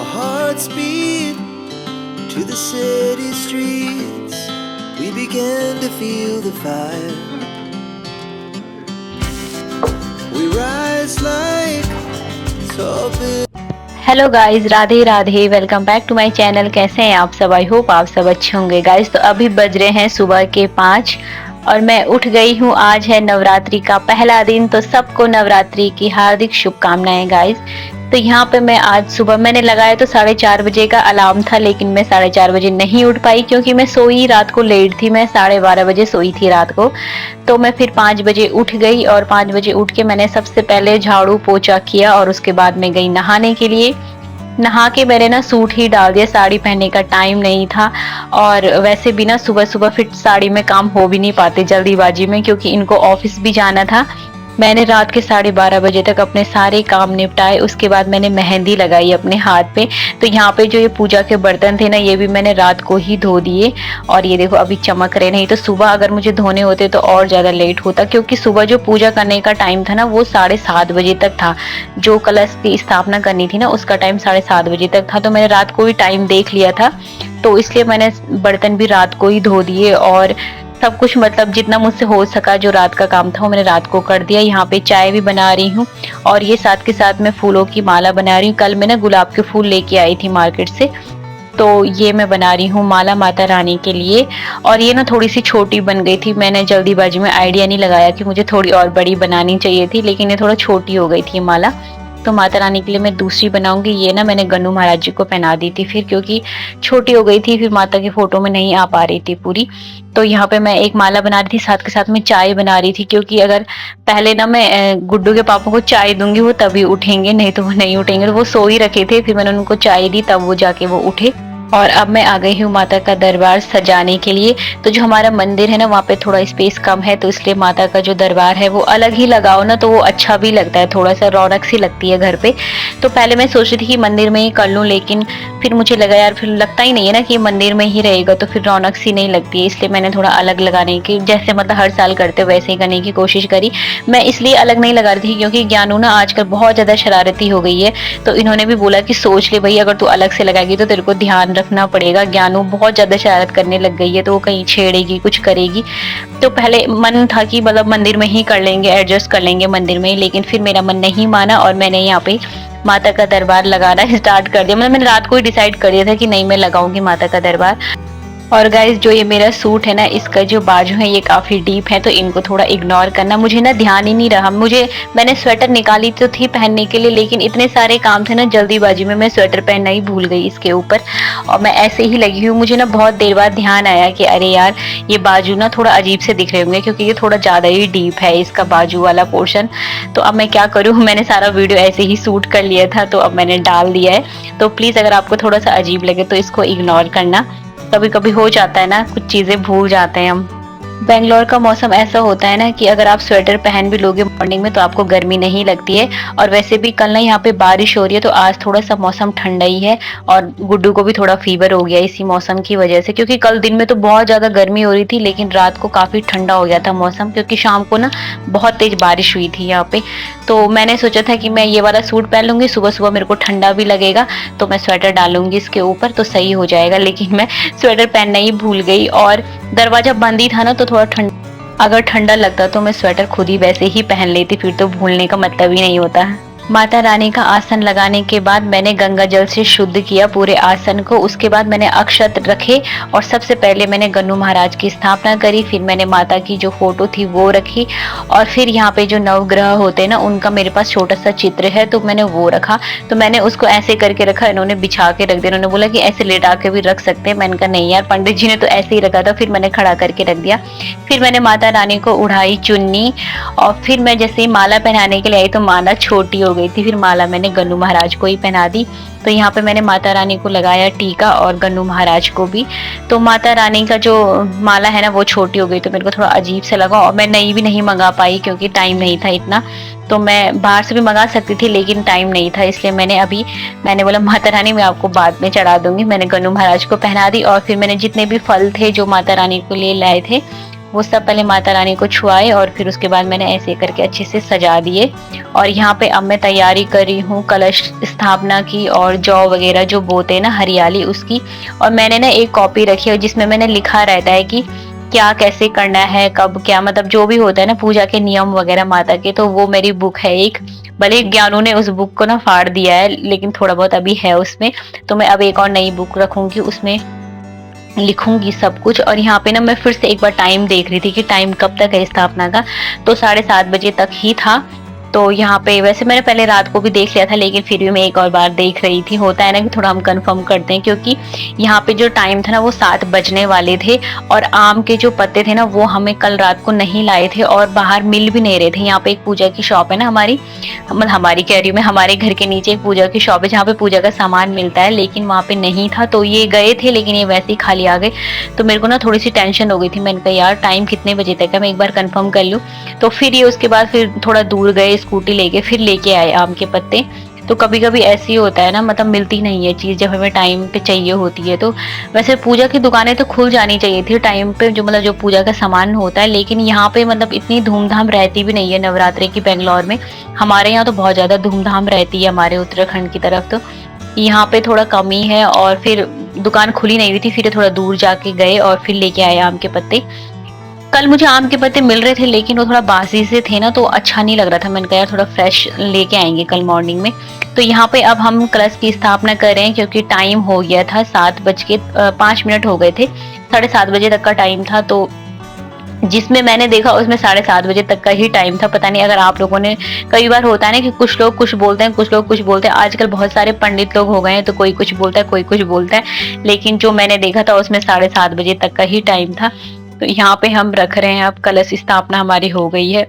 Our hearts beat to the city streets. We began to feel the fire. We rise like tall buildings. Hello guys, Radhe Radhe. Welcome back to my channel. कैसे हैं आप सब? I hope आप सब अच्छे होंगे guys. तो अभी बज रहे हैं सुबह के 5 और मैं उठ गई हूँ। आज है नवरात्रि का पहला दिन, तो सबको नवरात्रि की हार्दिक शुभकामनाएं गाइज। तो यहाँ पे मैं आज सुबह मैंने लगाया तो 4:30 बजे का अलार्म था, लेकिन मैं 4:30 बजे नहीं उठ पाई क्योंकि मैं सोई रात को लेट थी। मैं 12:30 बजे सोई थी रात को। तो मैं फिर 5 बजे उठ गई और 5 बजे उठ के मैंने सबसे पहले झाड़ू पोछा किया और उसके बाद मैं गई नहाने के लिए। नहा के मैंने ना सूट ही डाल दिया, साड़ी पहनने का टाइम नहीं था। और वैसे भी ना सुबह सुबह फिर साड़ी में काम हो भी नहीं पाते जल्दीबाजी में, क्योंकि इनको ऑफिस भी जाना था। मैंने रात के 12:30 बजे तक अपने सारे काम निपटाए। उसके बाद मैंने मेहंदी लगाई अपने हाथ पे। तो यहाँ पे जो ये पूजा के बर्तन थे ना, ये भी मैंने रात को ही धो दिए और ये देखो अभी चमक रहे। नहीं तो सुबह अगर मुझे धोने होते तो और ज्यादा लेट होता, क्योंकि सुबह जो पूजा करने का टाइम था ना वो 7:30 बजे तक था। जो कलश की स्थापना करनी थी ना उसका टाइम 7:30 बजे तक था। तो मैंने रात को ही टाइम देख लिया था, तो इसलिए मैंने बर्तन भी रात को ही धो दिए और सब कुछ मतलब जितना मुझसे हो सका जो रात का काम था वो मैंने रात को कर दिया। यहाँ पे चाय भी बना रही हूँ और ये साथ के साथ मैं फूलों की माला बना रही हूँ। कल मैं ना गुलाब के फूल लेके आई थी मार्केट से, तो ये मैं बना रही हूँ माला माता रानी के लिए। और ये ना थोड़ी सी छोटी बन गई थी, मैंने जल्दीबाजी में आइडिया नहीं लगाया कि मुझे थोड़ी और बड़ी बनानी चाहिए थी, लेकिन ये थोड़ा छोटी हो गई थी माला। तो माता रानी के लिए मैं दूसरी बनाऊंगी। ये ना मैंने गन्नू महाराज जी को पहना दी थी फिर, क्योंकि छोटी हो गई थी, फिर माता की फोटो में नहीं आ पा रही थी पूरी। तो यहाँ पे मैं एक माला बना रही थी, साथ के साथ में चाय बना रही थी, क्योंकि अगर पहले ना मैं गुड्डू के पापा को चाय दूंगी वो तभी उठेंगे, नहीं तो वो नहीं उठेंगे। तो वो सो ही रखे थे, फिर मैंने उनको चाय दी तब वो जाके वो उठे। और अब मैं आ गई हूँ माता का दरबार सजाने के लिए। तो जो हमारा मंदिर है ना वहाँ पे थोड़ा स्पेस कम है, तो इसलिए माता का जो दरबार है वो अलग ही लगाओ ना तो वो अच्छा भी लगता है, थोड़ा सा रौनक सी लगती है घर पे। तो पहले मैं सोच रही थी कि मंदिर में ही कर लूँ, लेकिन फिर मुझे लगा यार फिर लगता ही नहीं है ना कि मंदिर में ही रहेगा, तो फिर रौनक सी नहीं लगती है। इसलिए मैंने थोड़ा अलग लगाने की, जैसे मतलब हर साल करते वैसे ही करने की कोशिश करी। मैं इसलिए अलग नहीं लगा रही थी क्योंकि ज्ञानू ना आजकल बहुत ज्यादा शरारती हो गई है। तो इन्होंने भी बोला कि सोच ले भाई, अगर तू अलग से लगाएगी तो तेरे को ध्यान रखना पड़ेगा। ज्ञानू बहुत ज्यादा शरारत करने लग गई है, तो वो कहीं छेड़ेगी कुछ करेगी। तो पहले मन था कि मतलब मंदिर में ही कर लेंगे, एडजस्ट कर लेंगे मंदिर में ही, लेकिन फिर मेरा मन नहीं माना और मैंने यहाँ पे माता का दरबार लगाना स्टार्ट कर दिया। मतलब मैंने रात को ही डिसाइड कर दिया था कि नहीं मैं लगाऊंगी माता का दरबार। और गाइज जो ये मेरा सूट है ना, इसका जो बाजू है ये काफी डीप है, तो इनको थोड़ा इग्नोर करना। मुझे ना ध्यान ही नहीं रहा, मैंने स्वेटर निकाली तो थी पहनने के लिए, लेकिन इतने सारे काम थे ना जल्दीबाजी में मैं स्वेटर पहनना ही भूल गई इसके ऊपर। और मैं ऐसे ही लगी हुई, मुझे ना बहुत देर बाद ध्यान आया कि अरे यार ये बाजू ना थोड़ा अजीब से दिख रहे होंगे, क्योंकि ये थोड़ा ज्यादा ही डीप है इसका बाजू वाला पोर्शन। तो अब मैं क्या करूँ, मैंने सारा वीडियो ऐसे ही शूट कर लिया था, तो अब मैंने डाल दिया है। तो प्लीज अगर आपको थोड़ा सा अजीब लगे तो इसको इग्नोर करना। कभी कभी हो जाता है ना, कुछ चीजें भूल जाते हैं हम। बेंगलोर का मौसम ऐसा होता है ना कि अगर आप स्वेटर पहन भी लोगे मॉर्निंग में तो आपको गर्मी नहीं लगती है। और वैसे भी कल ना यहाँ पे बारिश हो रही है, तो आज थोड़ा सा मौसम ठंडा ही है। और गुड्डू को भी थोड़ा फीवर हो गया इसी मौसम की वजह से, क्योंकि कल दिन में तो बहुत ज्यादा गर्मी हो रही थी, लेकिन रात को काफी ठंडा हो गया था मौसम, क्योंकि शाम को ना बहुत तेज बारिश हुई थी यहाँ पे। तो मैंने सोचा था कि मैं ये वाला सूट पहन लूंगी, सुबह सुबह मेरे को ठंडा भी लगेगा तो मैं स्वेटर डालूंगी इसके ऊपर तो सही हो जाएगा, लेकिन मैं स्वेटर पहनना ही भूल गई। और दरवाजा बंद ही था ना, तो थोड़ा अगर ठंडा लगता तो मैं स्वेटर खुद ही वैसे ही पहन लेती, फिर तो भूलने का मतलब ही नहीं होता है। माता रानी का आसन लगाने के बाद मैंने गंगा जल से शुद्ध किया पूरे आसन को। उसके बाद मैंने अक्षत रखे और सबसे पहले मैंने गन्नू महाराज की स्थापना करी। फिर मैंने माता की जो फोटो थी वो रखी, और फिर यहाँ पे जो नवग्रह होते हैं ना उनका मेरे पास छोटा सा चित्र है, तो मैंने वो रखा। तो मैंने उसको ऐसे करके रखा, इन्होंने बिछा के रख दिया। इन्होंने बोला कि ऐसे लेटा के भी रख सकते हैं। मैंने कहा नहीं यार, पंडित जी ने तो ऐसे ही रखा था। फिर मैंने खड़ा करके रख दिया। फिर मैंने माता रानी को उड़ाई चुन्नी, और फिर मैं जैसे ही माला पहनाने के लिए आई तो माला छोटी हो गई थी। फिर माला मैंने गन्नू महाराज को ही पहना दी। तो यहाँ पे मैंने माता रानी को लगाया टीका और गन्नू महाराज को भी। तो माता रानी का जो माला है ना वो छोटी हो गई, तो मेरे को थोड़ा अजीब से लगा, और मैं नई भी नहीं मंगा पाई क्योंकि टाइम नहीं था इतना। तो मैं बाहर से भी मंगा सकती थी लेकिन टाइम नहीं था, इसलिए मैंने बोला माता रानी मैं आपको बाद में चढ़ा दूंगी। मैंने गन्नू महाराज को पहना दी, और फिर मैंने जितने भी फल थे जो माता रानी को लिए लाए थे वो सब पहले माता रानी को छुआए और फिर उसके बाद मैंने ऐसे करके अच्छे से सजा दिए। और यहाँ पे अब मैं तैयारी कर रही हूँ कलश स्थापना की और जौ वगैरह जो बोते हैं ना हरियाली उसकी। और मैंने ना एक कॉपी रखी है जिसमें मैंने लिखा रहता है कि क्या कैसे करना है, कब क्या, मतलब जो भी होता है ना पूजा के नियम वगैरह माता के, तो वो मेरी बुक है एक। भले ही ज्ञानू ने उस बुक को ना फाड़ दिया है लेकिन थोड़ा बहुत अभी है उसमें, तो मैं अब एक और नई बुक रखूंगी, उसमें लिखूंगी सब कुछ। और यहाँ पे ना मैं फिर से एक बार टाइम देख रही थी कि टाइम कब तक है स्थापना का, तो 7:30 बजे तक ही था। तो यहाँ पे वैसे मैंने पहले रात को भी देख लिया था लेकिन फिर भी मैं एक और बार देख रही थी। होता है ना कि थोड़ा हम कंफर्म करते हैं, क्योंकि यहाँ पे जो टाइम था ना वो 7 बजने वाले थे और आम के जो पत्ते थे ना वो हमें कल रात को नहीं लाए थे और बाहर मिल भी नहीं रहे थे। यहाँ पे एक पूजा की शॉप है ना हमारी, मतलब हमारी कह रही हूँ मैं, हमारे घर के नीचे एक पूजा की शॉप है जहाँ पे पूजा का सामान मिलता है, लेकिन वहाँ पे नहीं था। तो ये गए थे लेकिन ये वैसे ही खाली आ गए। तो मेरे को ना थोड़ी सी टेंशन हो गई थी, मैंने कहा यार टाइम कितने बजे तक है, मैं एक बार कंफर्म कर लूँ। तो फिर ये उसके बाद फिर थोड़ा दूर गए स्कूटी लेके, फिर लेके आए आम के पत्ते। तो कभी कभी ऐसे ही होता है ना, मतलब मिलती नहीं है चीज जब हमें टाइम पे चाहिए होती है। तो वैसे पूजा की दुकानें तो खुल जानी चाहिए थी टाइम पे, जो मतलब जो पूजा का सामान होता है, लेकिन यहाँ पे मतलब इतनी धूमधाम रहती भी नहीं है नवरात्रि की बेंगलोर में। हमारे यहाँ तो बहुत ज्यादा धूमधाम रहती है, हमारे उत्तराखंड की तरफ तो यहाँ पे थोड़ा कम ही है। और फिर दुकान खुली नहीं हुई थी, फिर थोड़ा दूर जाके गए और फिर लेके आए आम के पत्ते। कल मुझे आम के पत्ते मिल रहे थे लेकिन वो थोड़ा बासी से थे ना, तो अच्छा नहीं लग रहा था। मैंने कहा यार थोड़ा फ्रेश लेके आएंगे कल मॉर्निंग में। तो यहाँ पे अब हम कलश की स्थापना कर रहे हैं क्योंकि टाइम हो गया था, 7:05 हो गए थे, 7:30 बजे तक का टाइम था। तो जिसमें मैंने देखा उसमें 7:30 बजे तक का ही टाइम था। पता नहीं अगर आप लोगों ने, कई बार होता है ना कि कुछ लोग कुछ बोलते हैं, कुछ लोग कुछ बोलते हैं। आजकल बहुत सारे पंडित लोग हो गए हैं तो कोई कुछ बोलता है, कोई कुछ बोलता है, लेकिन जो मैंने देखा था उसमें 7:30 बजे तक का ही टाइम था। तो यहाँ पे हम रख रहे हैं, अब कलश स्थापना हमारी हो गई है।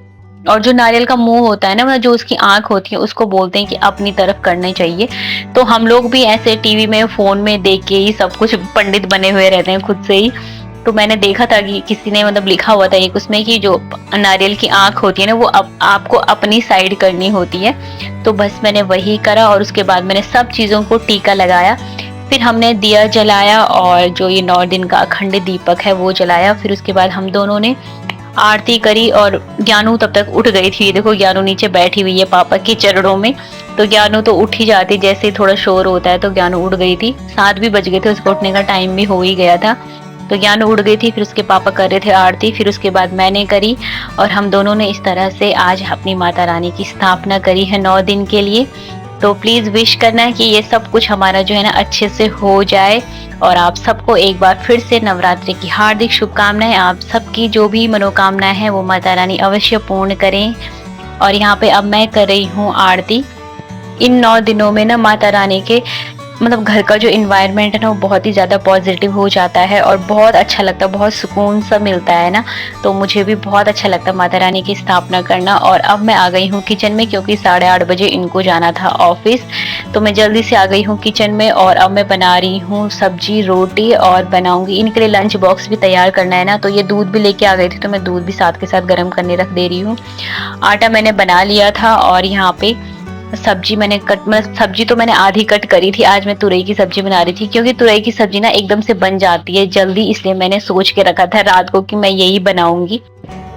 और जो नारियल का मुंह होता है ना, मतलब जो उसकी आंख होती है, उसको बोलते हैं कि अपनी तरफ करने चाहिए। तो हम लोग भी ऐसे टीवी में फोन में देख के ही सब कुछ पंडित बने हुए रहते हैं खुद से ही। तो मैंने देखा था कि किसी ने मतलब लिखा हुआ था एक उसमें कि जो नारियल की आंख होती है ना वो आपको अपनी साइड करनी होती है। तो बस मैंने वही करा और उसके बाद मैंने सब चीजों को टीका लगाया। फिर हमने दिया जलाया और जो ये 9 दिन का अखंड दीपक है वो जलाया। फिर उसके बाद हम दोनों ने आरती करी और ज्ञानू तब तक उठ गई थी। देखो ज्ञानू नीचे बैठी हुई है पापा के चरणों में, तो ज्ञानू तो उठ ही जाती, जैसे ही थोड़ा शोर होता है तो ज्ञानू उठ गई थी। 7 भी बज गए थे, उसको उठने का टाइम भी हो ही गया था। तो ज्ञानू उठ गई थी, फिर उसके पापा कर रहे थे आरती, फिर उसके बाद मैंने करी और हम दोनों ने इस तरह से आज अपनी माता रानी की स्थापना करी है 9 दिन के लिए। तो प्लीज विश करना है कि ये सब कुछ हमारा जो है ना अच्छे से हो जाए। और आप सबको एक बार फिर से नवरात्रि की हार्दिक शुभकामनाएं। आप सबकी जो भी मनोकामनाएं हैं वो माता रानी अवश्य पूर्ण करें। और यहाँ पे अब मैं कर रही हूँ आरती। इन 9 दिनों में ना माता रानी के मतलब घर का जो इन्वायरमेंट है ना वो बहुत ही ज्यादा पॉजिटिव हो जाता है और बहुत अच्छा लगता है, बहुत सुकून सा मिलता है ना। तो मुझे भी बहुत अच्छा लगता है माता रानी की स्थापना करना। और अब मैं आ गई हूँ किचन में क्योंकि 8:30 बजे इनको जाना था ऑफिस। तो मैं जल्दी से आ गई हूँ किचन में और अब मैं बना रही हूँ सब्जी रोटी और बनाऊंगी इनके लिए लंच बॉक्स भी तैयार करना है ना। तो ये दूध भी लेके आ गए थे तो मैं दूध भी साथ के साथ गर्म करने रख दे रही हूँ। आटा मैंने बना लिया था और यहाँ पे सब्जी मैंने मतलब सब्जी तो मैंने आधी कट करी थी। आज मैं तुरई की सब्जी बना रही थी क्योंकि तुरई की सब्जी ना एकदम से बन जाती है जल्दी, इसलिए मैंने सोच के रखा था रात को कि मैं यही बनाऊंगी।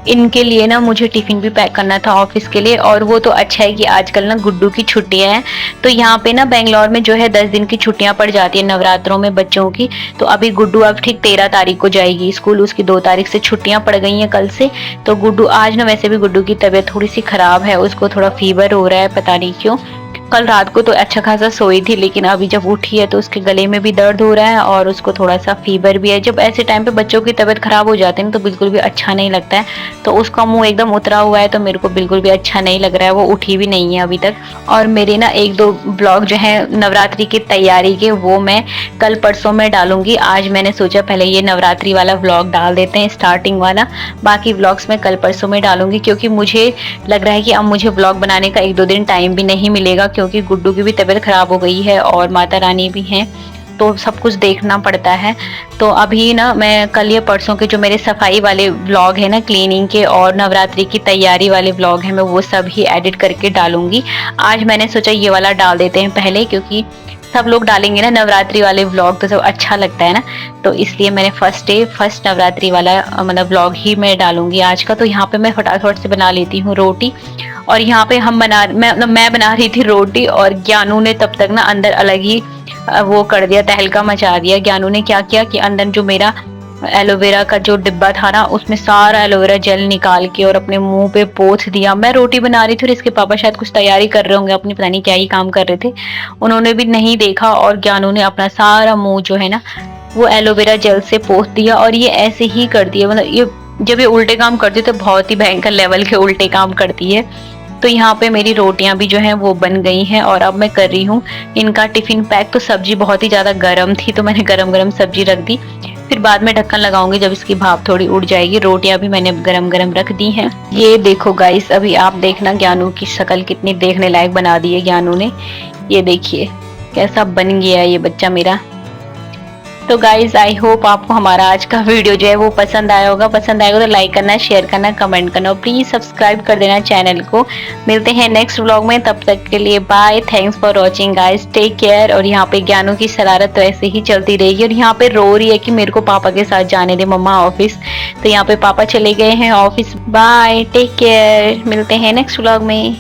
इनके लिए ना मुझे टिफिन भी पैक करना था ऑफिस के लिए। और वो तो अच्छा है कि आजकल ना गुड्डू की छुट्टियां हैं, तो यहाँ पे ना बेंगलोर में जो है 10 दिन की छुट्टियां पड़ जाती है नवरात्रों में बच्चों की। तो अभी गुड्डू अब ठीक 13 तारीख को जाएगी स्कूल, उसकी 2 तारीख से छुट्टियां पड़ गई हैं कल से। तो गुड्डू आज ना, वैसे भी गुड्डू की तबीयत थोड़ी सी खराब है, उसको थोड़ा फीवर हो रहा है, पता नहीं क्यों। कल रात को तो अच्छा खासा सोई थी लेकिन अभी जब उठी है तो उसके गले में भी दर्द हो रहा है और उसको थोड़ा सा फीवर भी है। जब ऐसे टाइम पे बच्चों की तबीयत खराब हो जाती है तो बिल्कुल भी अच्छा नहीं लगता है। तो उसका मुंह एकदम उतरा हुआ है तो मेरे को बिल्कुल भी अच्छा नहीं लग रहा है। वो उठी भी नहीं है अभी तक। और मेरे ना 1-2 ब्लॉग जो है नवरात्रि की तैयारी के वो मैं कल परसों में डालूंगी। आज मैंने सोचा पहले ये नवरात्रि वाला ब्लॉग डाल देते हैं स्टार्टिंग वाला, बाकी ब्लॉग्स मैं कल परसों में डालूंगी क्योंकि मुझे लग रहा है कि अब मुझे ब्लॉग बनाने का 1-2 दिन टाइम भी नहीं मिलेगा क्योंकि गुड्डू की भी तबीयत खराब हो गई है और माता रानी भी हैं, तो सब कुछ देखना पड़ता है। तो अभी ना मैं कल या परसों के जो मेरे सफाई वाले व्लॉग है ना, क्लीनिंग के और नवरात्रि की तैयारी वाले व्लॉग है, मैं वो सब ही एडिट करके डालूंगी। आज मैंने सोचा ये वाला डाल देते हैं पहले, क्योंकि सब लोग डालेंगे ना नवरात्रि वाले व्लॉग तो सब अच्छा लगता है ना, तो इसलिए मैंने फर्स्ट नवरात्रि वाला मतलब व्लॉग ही मैं डालूंगी आज का। तो यहाँ पे मैं फटाफट से बना लेती हूँ रोटी, और यहाँ पे मैं बना रही थी रोटी, और ज्ञानू ने तब तक ना अंदर अलग ही वो कर दिया, तहलका मचा दिया। ज्ञानू ने क्या किया कि अंदर जो मेरा एलोवेरा का जो डिब्बा था ना, उसमें सारा एलोवेरा जेल निकाल के और अपने मुंह पे पोंछ दिया। मैं रोटी बना रही थी और इसके पापा शायद कुछ तैयारी कर रहे होंगे अपनी, पता नहीं क्या ही काम कर रहे थे, उन्होंने भी नहीं देखा और ज्ञानू ने अपना सारा मुंह जो है ना वो एलोवेरा जेल से पोंछ दिया। और ये ऐसे ही कर दिया, मतलब ये जब ये उल्टे काम करती है तो बहुत ही भयंकर लेवल के उल्टे काम करती है। तो यहाँ पे मेरी रोटियां भी जो हैं वो बन गई हैं, और अब मैं कर रही हूँ इनका टिफिन पैक। तो सब्जी बहुत ही ज्यादा गर्म थी तो मैंने गरम गरम सब्जी रख दी, फिर बाद में ढक्कन लगाऊंगी जब इसकी भाप थोड़ी उड़ जाएगी। रोटियां भी मैंने गरम गरम रख दी हैं। ये देखो गाइस, अभी आप देखना ज्ञानू की शक्ल कितनी देखने लायक बना दी है ज्ञानू ने। ये देखिए कैसा बन गया है ये बच्चा मेरा। तो गाइज आई होप आपको हमारा आज का वीडियो जो है वो पसंद आया होगा। पसंद आएगा तो लाइक करना, शेयर करना, कमेंट करना और प्लीज सब्सक्राइब कर देना चैनल को। मिलते हैं नेक्स्ट व्लॉग में, तब तक के लिए bye. Thanks for watching guys, take care. और यहाँ पे ज्ञानू की शरारत तो ऐसे ही चलती रहेगी, और यहाँ पे रो रही है कि मेरे को पापा के साथ जाने दे मम्मा ऑफिस। तो यहाँ पे पापा चले गए हैं ऑफिस। बाय, टेक केयर, मिलते हैं नेक्स्ट व्लॉग में।